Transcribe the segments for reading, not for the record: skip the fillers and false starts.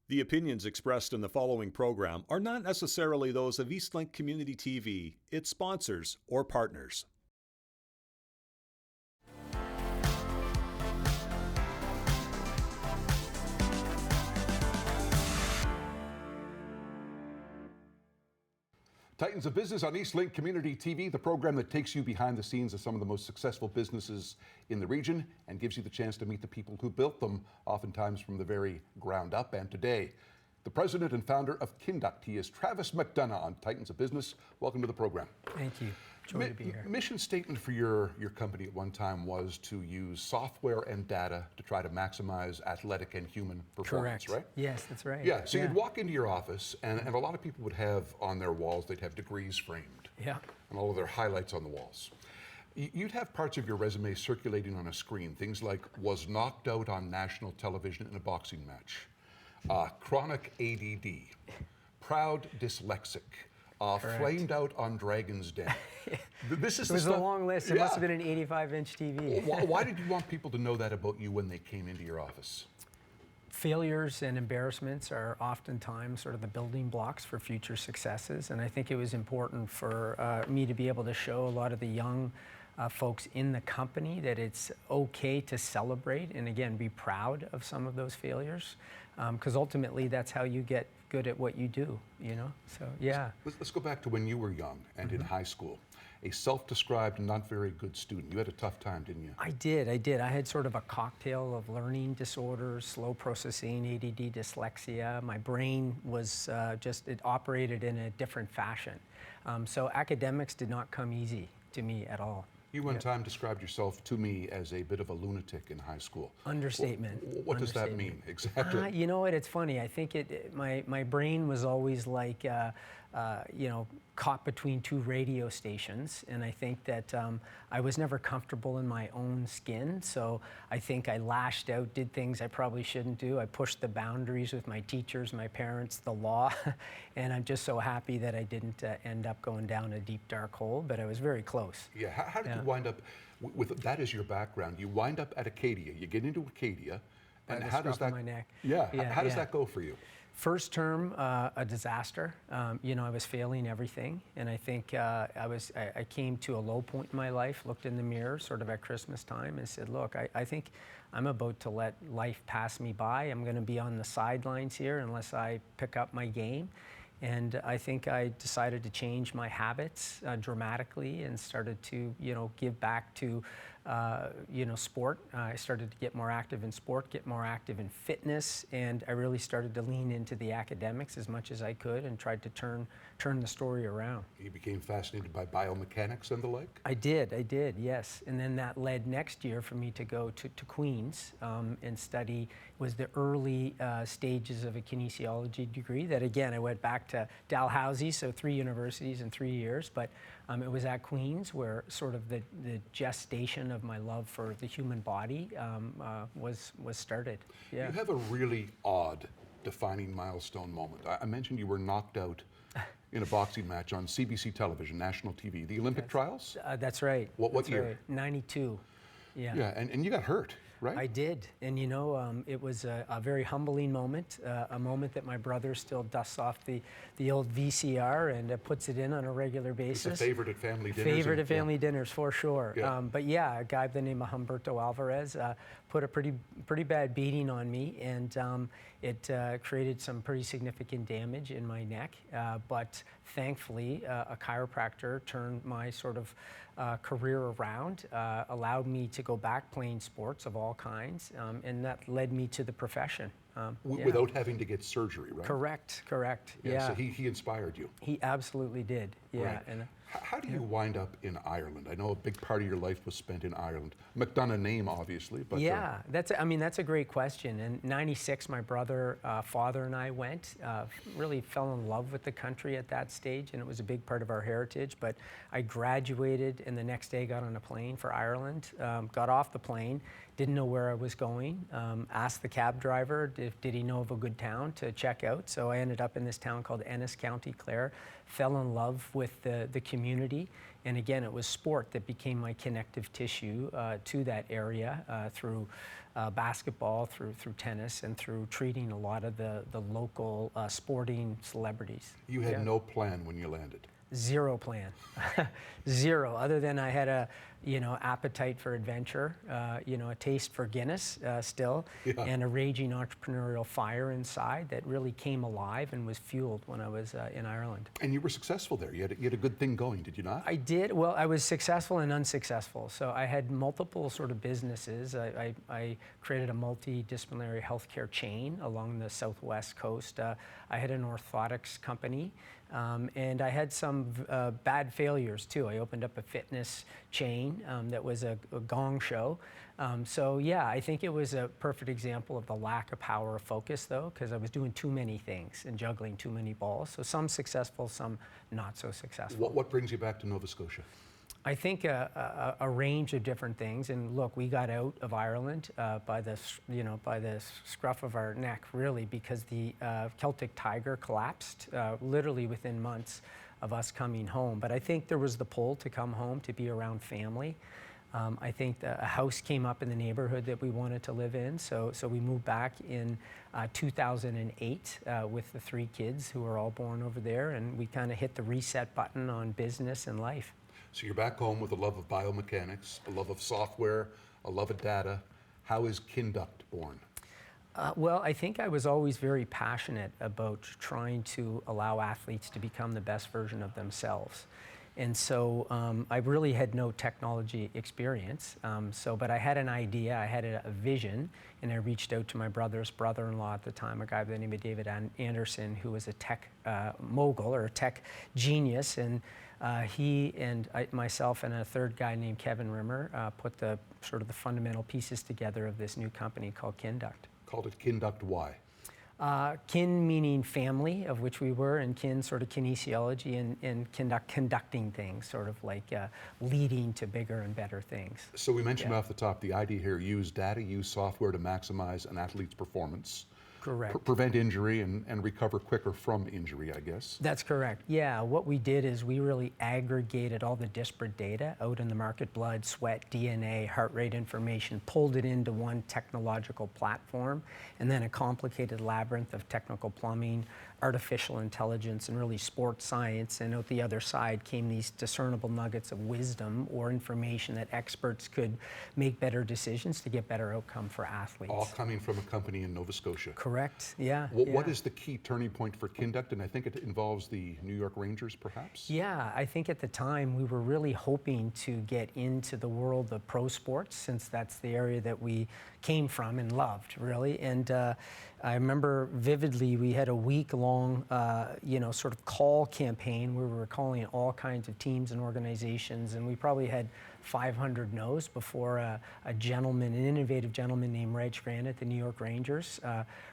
The opinions expressed in the following program are not necessarily those of Eastlink Community TV, its sponsors, or partners. Titans of Business on Eastlink Community TV, the program that takes you behind the scenes of some of the most successful businesses in the region and gives you the chance to meet the people who built them, oftentimes from the very ground up. And today, the president and founder of Kinduct, he is Travis McDonough on Titans of Business. Welcome to the program. Thank you. Joy to be here. Mission statement for your company at one time was to use software and data to try to maximize athletic and human performance, Correct. right? Yes, that's right. Yeah, so you'd walk into your office and a lot of people would have on their walls, they'd have degrees framed. Yeah. And all of their highlights on the walls. You'd have parts of your resume circulating on a screen, things like was knocked out on national television in a boxing match, chronic ADD, proud dyslexic, flamed out on Dragon's Den. This is it was a long list. It must have been an 85-inch TV. Why did you want people to know that about you when they came into your office? Failures and embarrassments are oftentimes sort of the building blocks for future successes, and I think it was important for me to be able to show a lot of the young folks in the company that it's okay to celebrate and again be proud of some of those failures, because ultimately that's how you get good at what you do, you know? So, yeah. Let's go back to when you were young and in high school. A self-described not very good student. You had a tough time, didn't you? I did. I had sort of a cocktail of learning disorders, slow processing, ADD, dyslexia. My brain was it operated in a different fashion. So academics did not come easy to me at all. You one time described yourself to me as a bit of a lunatic in high school. Understatement. What does that mean exactly? You know what? It's funny. I think my brain was always like, caught between two radio stations, and I think that I was never comfortable in my own skin. So I think I lashed out, did things I probably shouldn't do. I pushed the boundaries with my teachers, my parents, the law, and I'm just so happy that I didn't end up going down a deep dark hole. But I was very close. Yeah. How did you wind up with that as your background? You wind up at Acadia. You get into Acadia, and how does that? My neck. How does that go for you? First term, a disaster. I was failing everything, and I think I came to a low point in my life, looked in the mirror sort of at Christmas time and said, look, I think I'm about to let life pass me by. I'm going to be on the sidelines here unless I pick up my game. And I think I decided to change my habits dramatically and started to, give back to, sport. I started to get more active in sport, get more active in fitness, and I really started to lean into the academics as much as I could and tried to turn the story around. You became fascinated by biomechanics and the like? I did, yes. And then that led next year for me to go to Queens and study, was the early stages of a kinesiology degree that, again, I went back to Dalhousie, so 3 universities in 3 years, but it was at Queens where sort of the gestation of my love for the human body was started. Yeah. You have a really odd defining milestone moment. I mentioned you were knocked out in a boxing match on CBC television, national TV, the Olympic trials? That's right. What year? Right. 92. Yeah. Yeah, and you got hurt, right? I did, and it was a very humbling moment, a moment that my brother still dusts off the old VCR and puts it in on a regular basis. It's a favorite at family dinners. Favorite at family dinners, for sure. Yeah. But yeah, a guy by the name of Humberto Alvarez put a pretty bad beating on me, and it created some pretty significant damage in my neck. But thankfully, a chiropractor turned my sort of career around, allowed me to go back playing sports of all kinds, and that led me to the profession. Without having to get surgery, right? Correct. Yeah. So he inspired you. He absolutely did. Yeah. Right. And how do you wind up in Ireland? I know a big part of your life was spent in Ireland. McDonough name, obviously, but yeah, that's a great question. In '96, my brother, father, and I went. Really fell in love with the country at that stage, and it was a big part of our heritage. But I graduated, and the next day got on a plane for Ireland. Got off the plane, didn't know where I was going. Asked the cab driver did he know of a good town to check out. So I ended up in this town called Ennis, County Clare. Fell in love with the community. And again, it was sport that became my connective tissue to that area through basketball, through tennis, and through treating a lot of the local sporting celebrities. You had no plan when you landed. Zero plan, zero. Other than I had a, appetite for adventure, a taste for Guinness still, and a raging entrepreneurial fire inside that really came alive and was fueled when I was in Ireland. And you were successful there. You had a good thing going, did you not? I did. Well, I was successful and unsuccessful. So I had multiple sort of businesses. I created a multidisciplinary healthcare chain along the southwest coast. I had an orthotics company. And I had some bad failures too. I opened up a fitness chain that was a gong show. So yeah, I think it was a perfect example of the lack of power of focus though, because I was doing too many things and juggling too many balls. So some successful, some not so successful. What brings you back to Nova Scotia? I think a range of different things, and look, we got out of Ireland by the scruff of our neck, really, because the Celtic Tiger collapsed literally within months of us coming home. But I think there was the pull to come home, to be around family. I think a house came up in the neighborhood that we wanted to live in, so we moved back in 2008 with the 3 kids who were all born over there, and we kind of hit the reset button on business and life. So you're back home with a love of biomechanics, a love of software, a love of data. How is Kinduct born? Well, I think I was always very passionate about trying to allow athletes to become the best version of themselves. And so I really had no technology experience, but I had an idea, I had a vision, and I reached out to my brother's brother-in-law at the time, a guy by the name of David Anderson, who was a tech mogul or a tech genius, and he and myself and a third guy named Kevin Rimmer put the fundamental pieces together of this new company called Kinduct. Called it Kinduct, why? Kin meaning family, of which we were, and kin sort of kinesiology, and conducting things, sort of like leading to bigger and better things. So we mentioned off the top, the idea here, use data, use software to maximize an athlete's performance. Correct. Prevent injury and recover quicker from injury, I guess. That's correct. Yeah, what we did is we really aggregated all the disparate data out in the market, blood, sweat, DNA, heart rate information, pulled it into one technological platform, and then a complicated labyrinth of technical plumbing, artificial intelligence, and really sports science. And out the other side came these discernible nuggets of wisdom or information that experts could make better decisions to get better outcome for athletes. All coming from a company in Nova Scotia. Correct, yeah. What is the key turning point for Kinduct? And I think it involves the New York Rangers, perhaps? Yeah, I think at the time we were really hoping to get into the world of pro sports, since that's the area that we came from and loved, really. And I remember vividly we had a week-long, sort of call campaign where we were calling all kinds of teams and organizations, and we probably had 500 no's before a gentleman, an innovative gentleman named Reg Grant at the New York Rangers,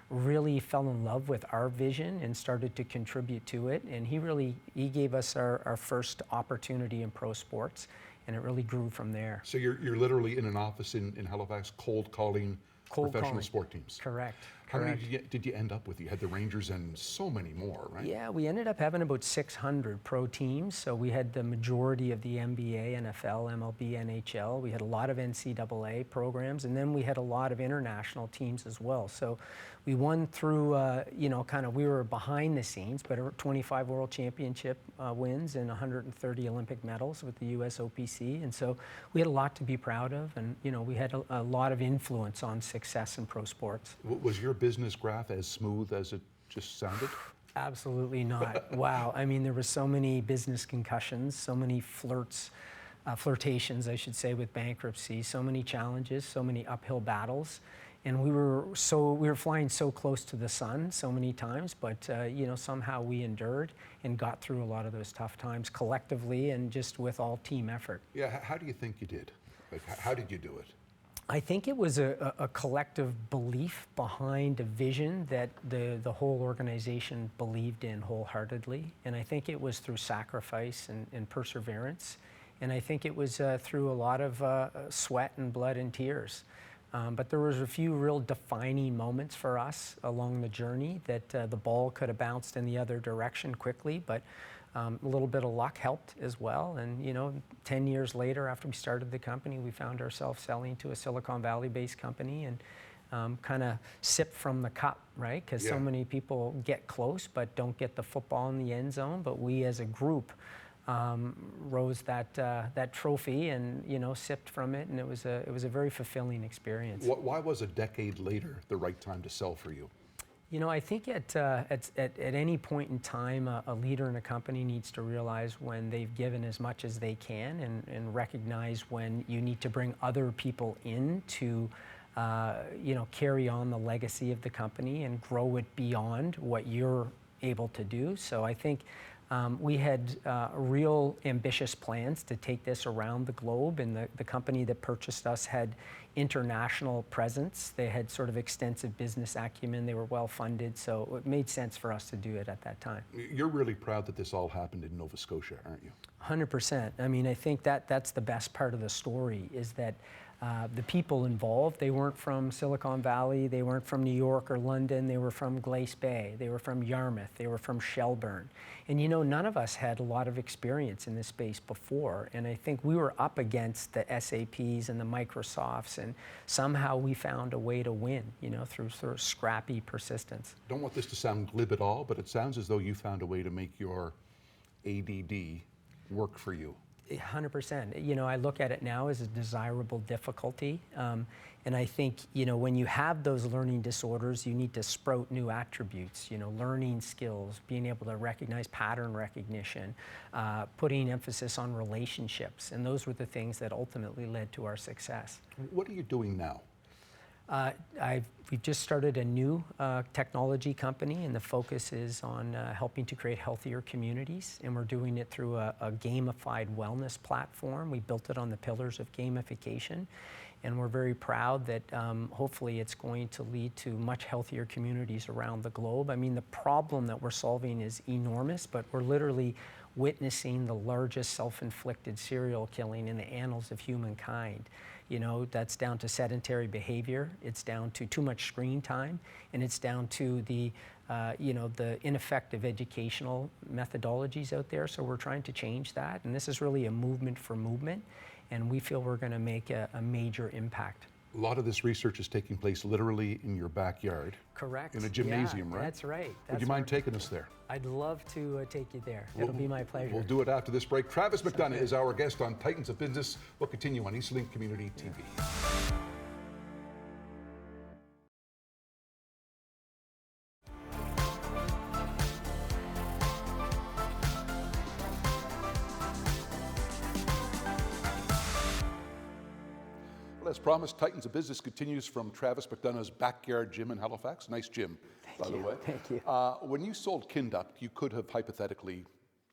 really fell in love with our vision and started to contribute to it. And he gave us our first opportunity in pro sports, and it really grew from there. So you're literally in an office in Halifax, cold calling professional sport teams. Correct. How many did you end up with? You had the Rangers and so many more, right? Yeah, we ended up having about 600 pro teams. So we had the majority of the NBA, NFL, MLB, NHL. We had a lot of NCAA programs, and then we had a lot of international teams as well. So we won through, we were behind the scenes, but 25 World Championship wins and 130 Olympic medals with the US OPC. And so we had a lot to be proud of, and we had a lot of influence on success in pro sports. Was your business graph as smooth as it just sounded? Absolutely not. Wow. I mean, there were so many business concussions, so many flirtations, I should say, with bankruptcy, so many challenges, so many uphill battles. And we were flying so close to the sun so many times, but somehow we endured and got through a lot of those tough times collectively and just with all team effort. Yeah, how do you think you did? Like, how did you do it? I think it was a collective belief behind a vision that the whole organization believed in wholeheartedly. And I think it was through sacrifice and perseverance. And I think it was through a lot of sweat and blood and tears. But there was a few real defining moments for us along the journey that the ball could have bounced in the other direction quickly, but a little bit of luck helped as well. And 10 years later, after we started the company, we found ourselves selling to a Silicon Valley-based company and kind of sip from the cup, right? Because so many people get close but don't get the football in the end zone. But we as a group rose that trophy and sipped from it, and it was a very fulfilling experience. Why was a decade later the right time to sell for you? I think at any point in time, a leader in a company needs to realize when they've given as much as they can and recognize when you need to bring other people in to carry on the legacy of the company and grow it beyond what you're able to do. So I think we had real ambitious plans to take this around the globe, and the company that purchased us had international presence. They had sort of extensive business acumen. They were well funded, so it made sense for us to do it at that time. You're really proud that this all happened in Nova Scotia, aren't you? 100%. I mean, I think that's the best part of the story, is that the people involved, they weren't from Silicon Valley, they weren't from New York or London, they were from Glace Bay, they were from Yarmouth, they were from Shelburne. And none of us had a lot of experience in this space before, and I think we were up against the SAPs and the Microsofts, and somehow we found a way to win, through sort of scrappy persistence. Don't want this to sound glib at all, but it sounds as though you found a way to make your ADD work for you. 100%. I look at it now as a desirable difficulty. And I think, when you have those learning disorders, you need to sprout new attributes, learning skills, being able to recognize pattern recognition, putting emphasis on relationships. And those were the things that ultimately led to our success. What are you doing now? We've just started a new technology company, and the focus is on helping to create healthier communities, and we're doing it through a gamified wellness platform. We built it on the pillars of gamification, and we're very proud that hopefully it's going to lead to much healthier communities around the globe. I mean, the problem that we're solving is enormous, but we're literally witnessing the largest self-inflicted serial killing in the annals of humankind. That's down to sedentary behavior, it's down to too much screen time, and it's down to the ineffective educational methodologies out there. So we're trying to change that, and this is really a movement for movement, and we feel we're going to make a major impact. A lot of this research is taking place literally in your backyard. Correct. In a gymnasium, yeah, right? That's right. Would you mind taking us there? I'd love to take you there. It'll be my pleasure. We'll do it after this break. Travis McDonough is our guest on Titans of Business. We'll continue on Eastlink Community TV. As promised, Titans of Business continues from Travis McDonough's backyard gym in Halifax. Nice gym, by the way. Thank you. When you sold Kinduct, you could have hypothetically,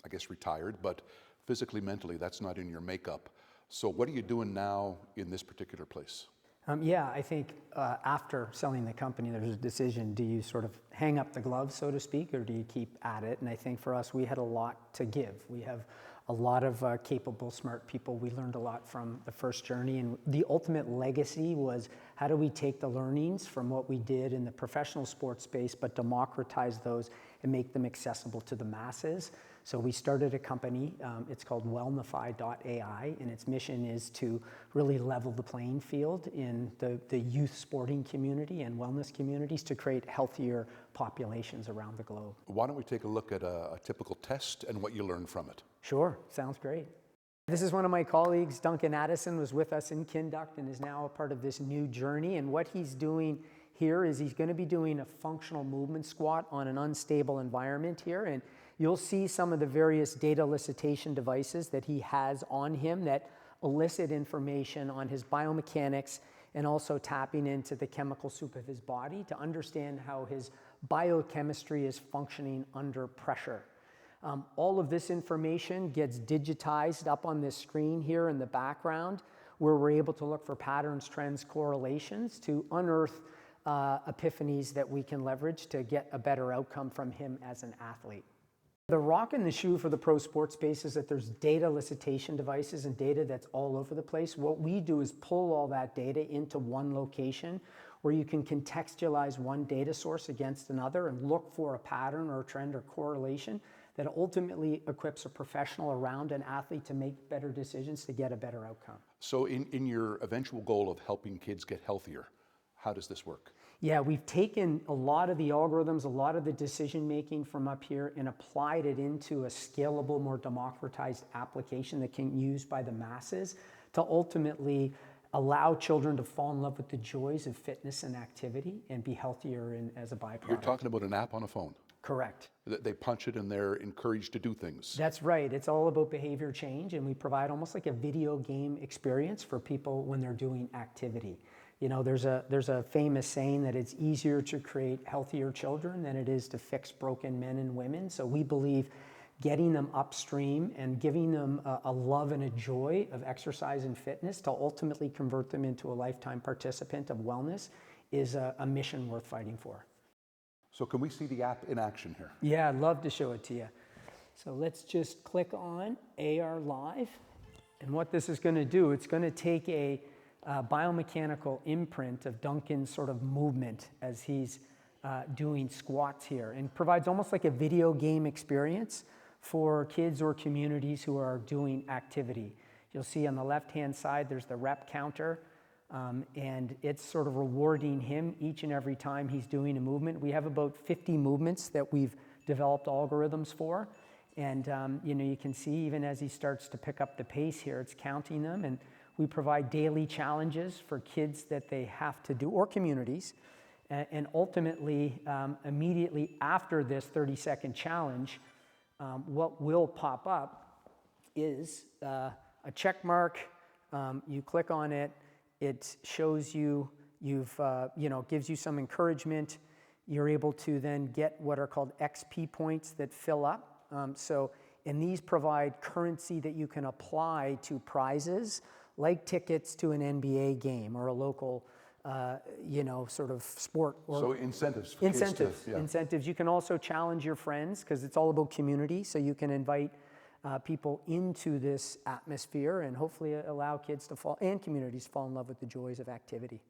I guess, retired, but physically, mentally, that's not in your makeup. So what are you doing now in this particular place? I think after selling the company, there's a decision, do you sort of hang up the gloves, so to speak, or do you keep at it? And I think for us, we had a lot to give. We have a lot of capable, smart people. We learned a lot from the first journey, and the ultimate legacy was, how do we take the learnings from what we did in the professional sports space, but democratize those and make them accessible to the masses? So we started a company, it's called Wellnify.ai, and its mission is to really level the playing field in the youth sporting community and wellness communities to create healthier populations around the globe. Why don't we take a look at a typical test and what you learned from it? Sure, sounds great. This is one of my colleagues, Duncan Addison, was with us in Kinduct and is now a part of this new journey. And what he's doing here is he's going to be doing a functional movement squat on an unstable environment here. And you'll see some of the various data elicitation devices that he has on him that elicit information on his biomechanics and also tapping into the chemical soup of his body to understand how his biochemistry is functioning under pressure. All of this information gets digitized up on this screen here in the background, where we're able to look for patterns, trends, correlations to unearth epiphanies that we can leverage to get a better outcome from him as an athlete. The rock in the shoe for the pro sports space is that there's data elicitation devices and data that's all over the place. What we do is pull all that data into one location where you can contextualize one data source against another and look for a pattern or a trend or correlation that ultimately equips a professional around an athlete to make better decisions to get a better outcome. So in your eventual goal of helping kids get healthier, how does this work? Yeah, we've taken a lot of the algorithms, a lot of the decision making from up here and applied it into a scalable, more democratized application that can be used by the masses to ultimately allow children to fall in love with the joys of fitness and activity and be healthier as a byproduct. You're talking about an app on a phone. Correct. They punch it and they're encouraged to do things. That's right. It's all about behavior change, and we provide almost like a video game experience for people when they're doing activity. You know, there's a famous saying that it's easier to create healthier children than it is to fix broken men and women. So we believe getting them upstream and giving them a love and a joy of exercise and fitness to ultimately convert them into a lifetime participant of wellness is a mission worth fighting for. So can we see the app in action here? Yeah, I'd love to show it to you. So let's just click on AR Live. And what this is going to do, it's going to take a biomechanical imprint of Duncan's sort of movement as he's doing squats here, and provides almost like a video game experience for kids or communities who are doing activity. You'll see on the left-hand side, there's the rep counter, and it's sort of rewarding him each and every time he's doing a movement. We have about 50 movements that we've developed algorithms for, and you know, you can see even as he starts to pick up the pace here, it's counting them, and we provide daily challenges for kids that they have to do, or communities, and ultimately, immediately after this 30-second challenge, what will pop up is a check mark. You click on it, it shows you, you know, gives you some encouragement. You're able to then get what are called XP points that fill up. And these provide currency that you can apply to prizes, like tickets to an NBA game or a local, you know, sort of sport. Or so incentives. For incentives. Kids to, yeah. Incentives. You can also challenge your friends because it's all about community. So you can invite people into this atmosphere and hopefully allow kids to fall and communities fall in love with the joys of activity.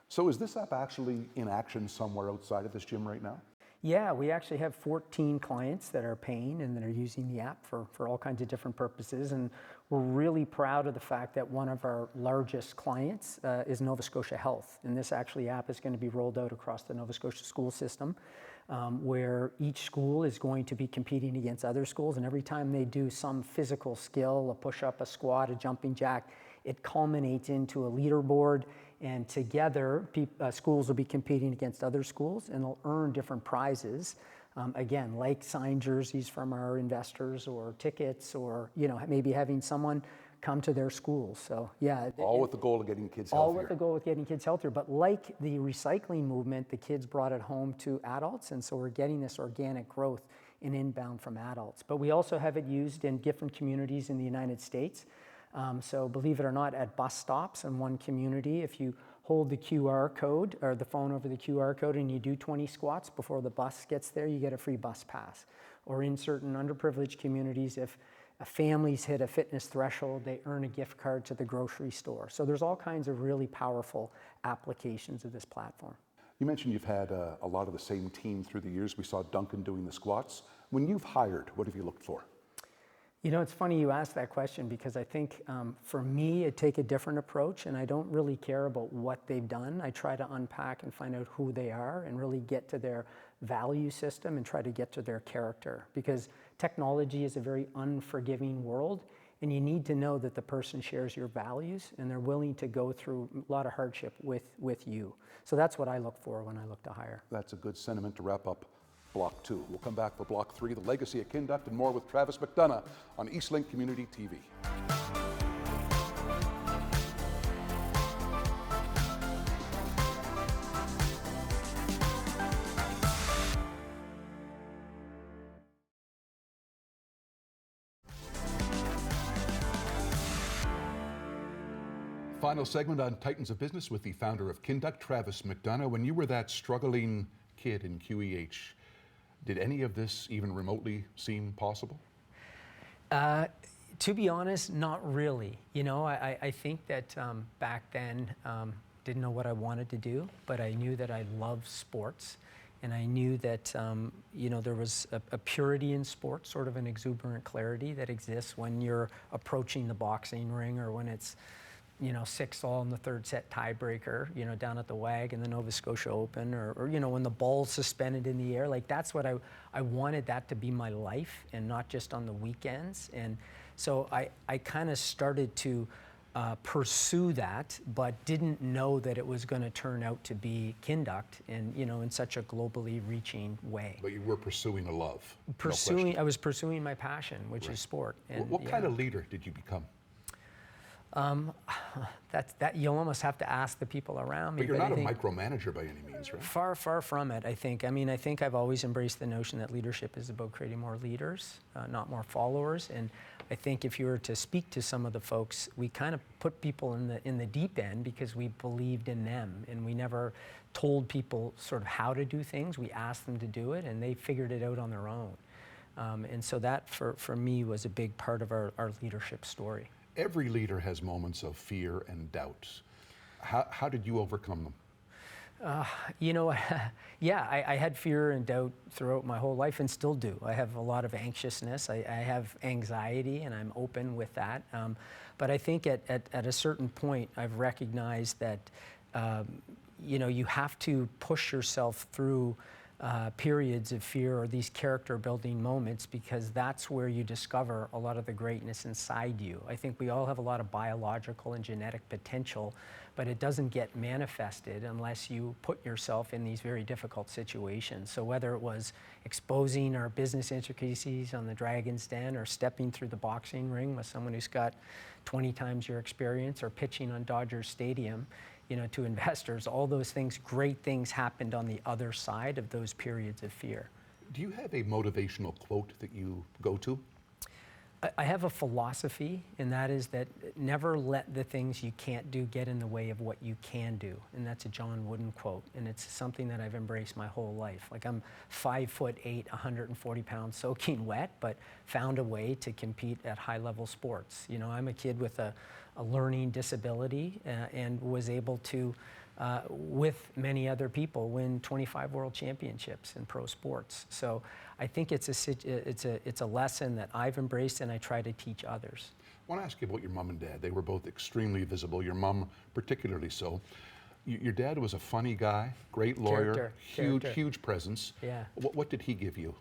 So is this app actually in action somewhere outside of this gym right now? Yeah, we actually have 14 clients that are paying and that are using the app for all kinds of different purposes. And we're really proud of the fact that one of our largest clients is Nova Scotia Health. And this actually app is going to be rolled out across the Nova Scotia school system, where each school is going to be competing against other schools. And every time they do some physical skill, a push-up, a squat, a jumping jack, it culminates into a leaderboard. And together, schools will be competing against other schools, and they'll earn different prizes. Again, like signed jerseys from our investors, or tickets, or you know, maybe having someone come to their school. So yeah, all with the goal of getting kids healthier. All with the goal of getting kids healthier. But like the recycling movement, the kids brought it home to adults, and so we're getting this organic growth in inbound from adults. But we also have it used in different communities in the United States. So believe it or not, at bus stops in one community, if you hold the QR code or the phone over the QR code and you do 20 squats before the bus gets there, you get a free bus pass. Or in certain underprivileged communities, if families hit a fitness threshold, they earn a gift card to the grocery store. So there's all kinds of really powerful applications of this platform. You mentioned you've had a lot of the same team through the years. We saw Duncan doing the squats. When you've hired, what have you looked for? You know, it's funny you ask that question because I think for me, I take a different approach and I don't really care about what they've done. I try to unpack and find out who they are and really get to their value system and try to get to their character, because technology is a very unforgiving world and you need to know that the person shares your values and they're willing to go through a lot of hardship with you. So that's what I look for when I look to hire. That's a good sentiment to wrap up Block 2. We'll come back for Block 3, the legacy of Kinduct, and more with Travis McDonough on Eastlink Community TV. Final segment on Titans of Business with the founder of Kinduct, Travis McDonough. When you were that struggling kid in QEH, Did any of this even remotely seem possible? To be honest, not really. You know, I think that back then, didn't know what I wanted to do, but I knew that I loved sports. And I knew that, you know, there was a purity in sports, sort of an exuberant clarity that exists when you're approaching the boxing ring, or when it's, you know, 6-all in the third set tiebreaker, you know, down at the WAG in the Nova Scotia Open, or you know, when the ball's suspended in the air. Like, that's what I wanted that to be my life, and not just on the weekends. And so I kind of started to pursue that, but didn't know that it was going to turn out to be Kinduct, and you know, in such a globally reaching way. But you were pursuing a love. I was pursuing my passion, which is sport. And what kind of leader did you become? That you'll almost have to ask the people around me. But you're not a micromanager by any means, right? Far, far from it, I think. I mean, I think I've always embraced the notion that leadership is about creating more leaders, not more followers. And I think if you were to speak to some of the folks, we kind of put people in the deep end because we believed in them, and we never told people sort of how to do things. We asked them to do it, and they figured it out on their own. And so that, for me, was a big part of our leadership story. Every leader has moments of fear and doubt. How did you overcome them? You know, yeah, I had fear and doubt throughout my whole life, and still do. I have a lot of anxiousness. I have anxiety, and I'm open with that. But I think at a certain point, I've recognized that, you know, you have to push yourself through periods of fear, or these character-building moments, because that's where you discover a lot of the greatness inside you. I think we all have a lot of biological and genetic potential, but it doesn't get manifested unless you put yourself in these very difficult situations. So whether it was exposing our business intricacies on the Dragon's Den, or stepping through the boxing ring with someone who's got 20 times your experience, or pitching on Dodger Stadium, you know, to investors, all those things, great things happened on the other side of those periods of fear. Do you have a motivational quote that you go to? I have a philosophy, and that is that never let the things you can't do get in the way of what you can do. And that's a John Wooden quote, and it's something that I've embraced my whole life. Like, I'm 5'8", 140 pounds, soaking wet, but found a way to compete at high-level sports. You know, I'm a kid with a learning disability, and was able to, with many other people, win 25 world championships in pro sports. So I think it's a lesson that I've embraced, and I try to teach others. I want to ask you about your mom and dad. They were both extremely visible, your mom particularly so. Your dad was a funny guy, great lawyer, huge presence. Yeah. What did he give you?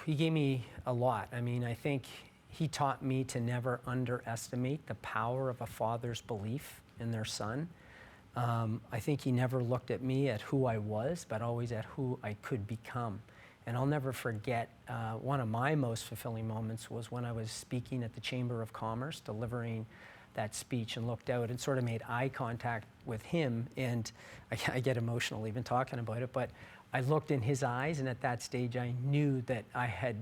He gave me a lot. I mean, I think he taught me to never underestimate the power of a father's belief in their son. I think he never looked at me at who I was, but always at who I could become. And I'll never forget, one of my most fulfilling moments was when I was speaking at the Chamber of Commerce, delivering that speech, and looked out and sort of made eye contact with him. And I get emotional even talking about it, but I looked in his eyes, and at that stage I knew that I had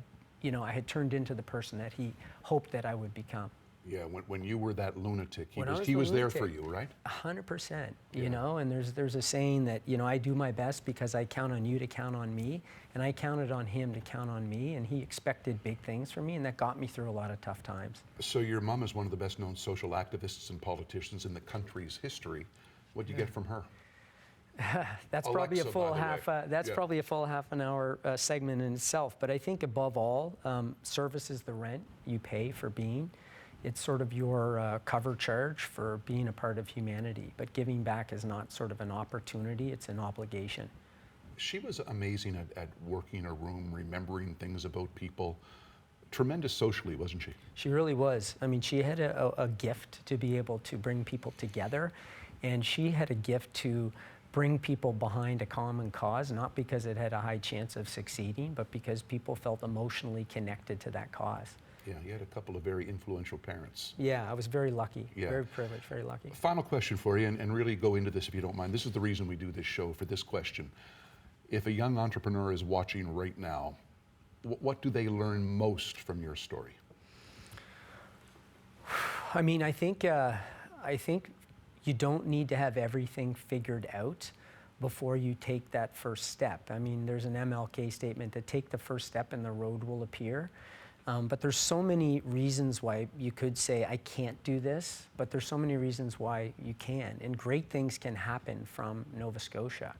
turned into the person that he hoped that I would become. Yeah, when you were that lunatic, he was there for you, right? 100%, you know, and there's a saying that, you know, I do my best because I count on you to count on me, and I counted on him to count on me, and he expected big things from me, and that got me through a lot of tough times. So your mom is one of the best known social activists and politicians in the country's history. What did you get from her? That's Alexa, probably a full probably a full half an hour segment in itself. But I think above all, service is the rent you pay for being. It's sort of your cover charge for being a part of humanity. But giving back is not sort of an opportunity, it's an obligation. She was amazing at working a room, remembering things about people. Tremendous socially, wasn't she? She really was. I mean, she had a gift to be able to bring people together, and she had a gift to bring people behind a common cause, not because it had a high chance of succeeding, but because people felt emotionally connected to that cause. Yeah, you had a couple of very influential parents. Yeah, I was very lucky, very privileged, very lucky. Final question for you, and really go into this if you don't mind. This is the reason we do this show, for this question. If a young entrepreneur is watching right now, what do they learn most from your story? I mean, I think you don't need to have everything figured out, before you take that first step. I mean, there's an MLK statement that take the first step and the road will appear. But there's so many reasons why you could say, I can't do this, but there's so many reasons why you can. And great things can happen from Nova Scotia.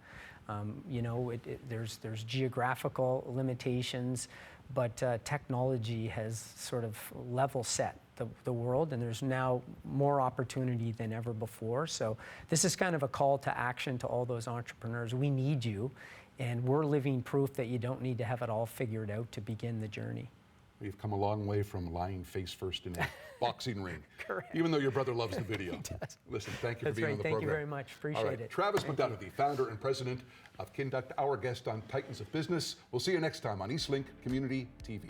You know, there's geographical limitations, but technology has sort of level set the world, and there's now more opportunity than ever before. So this is kind of a call to action to all those entrepreneurs. We need you, and we're living proof that you don't need to have it all figured out to begin the journey. We've come a long way from lying face first in a boxing ring. Correct. Even though your brother loves the video. He does. Listen, thank you That's for being right. on the Thank program. you very much. Appreciate All right. it. Travis Thank McDonough, the founder and president of Kinduct, our guest on Titans of Business. We'll see you next time on Eastlink Community TV.